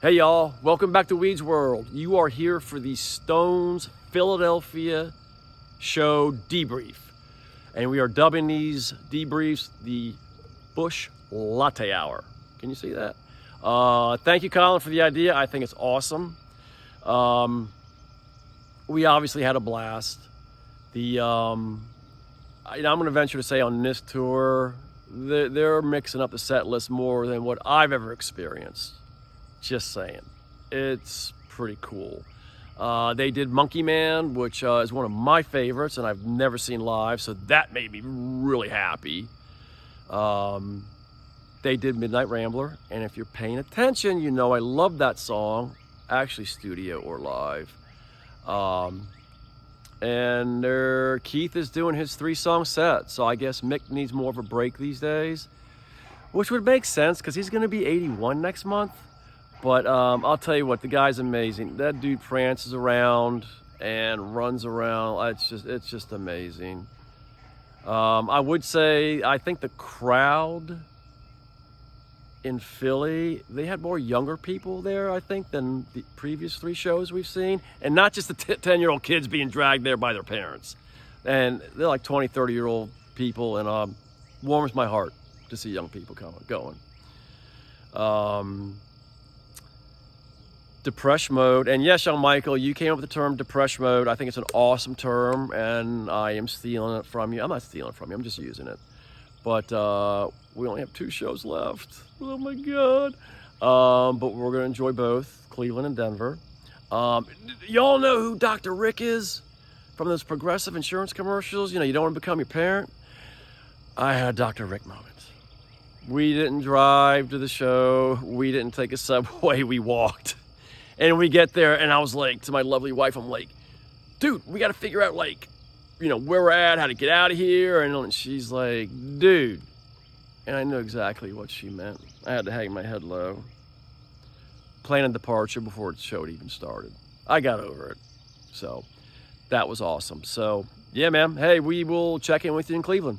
Hey y'all, welcome back to Weeds World. You are here for the Stones Philadelphia show debrief. And we are dubbing these debriefs the Busch Latte Hour. Can you see that? Thank you, Colin, for the idea. I think it's awesome. We obviously had a blast. I'm going to venture to say on this tour, they're mixing up the set list more than what I've ever experienced. Just saying. It's pretty cool. They did Monkey Man, which is one of my favorites, and I've never seen live, so that made me really happy. They did Midnight Rambler, and if you're paying attention, you know I love that song, actually studio or live. And Keith is doing his 3-song set, so I guess Mick needs more of a break these days, which would make sense because he's going to be 81 next month. But I'll tell you what, the guy's amazing. That dude prances around and runs around. It's just amazing. I would say I think the crowd in Philly, they had more younger people there, I think, than the previous 3 shows we've seen. And not just the 10-year-old kids being dragged there by their parents. And they're like 20, 30-year-old people, and warms my heart to see young people going. Depresh Mode, and yes, young Michael, you came up with the term Depresh Mode. I think it's an awesome term, and I am stealing it from you. I'm not stealing it from you, I'm just using it. But we only have 2 shows left. Oh my God. But we're gonna enjoy both, Cleveland and Denver. Y'all know who Dr. Rick is from those Progressive insurance commercials? You know, you don't want to become your parent. I had a Dr. Rick moment. We didn't drive to the show. We didn't take a subway, we walked. And we get there, and I was like, to my lovely wife, I'm like, dude, we got to figure out, like, you know, where we're at, how to get out of here. And she's like, dude. And I knew exactly what she meant. I had to hang my head low. Plan a departure before the show even started. I got over it. So that was awesome. So, yeah, man. Hey, we will check in with you in Cleveland.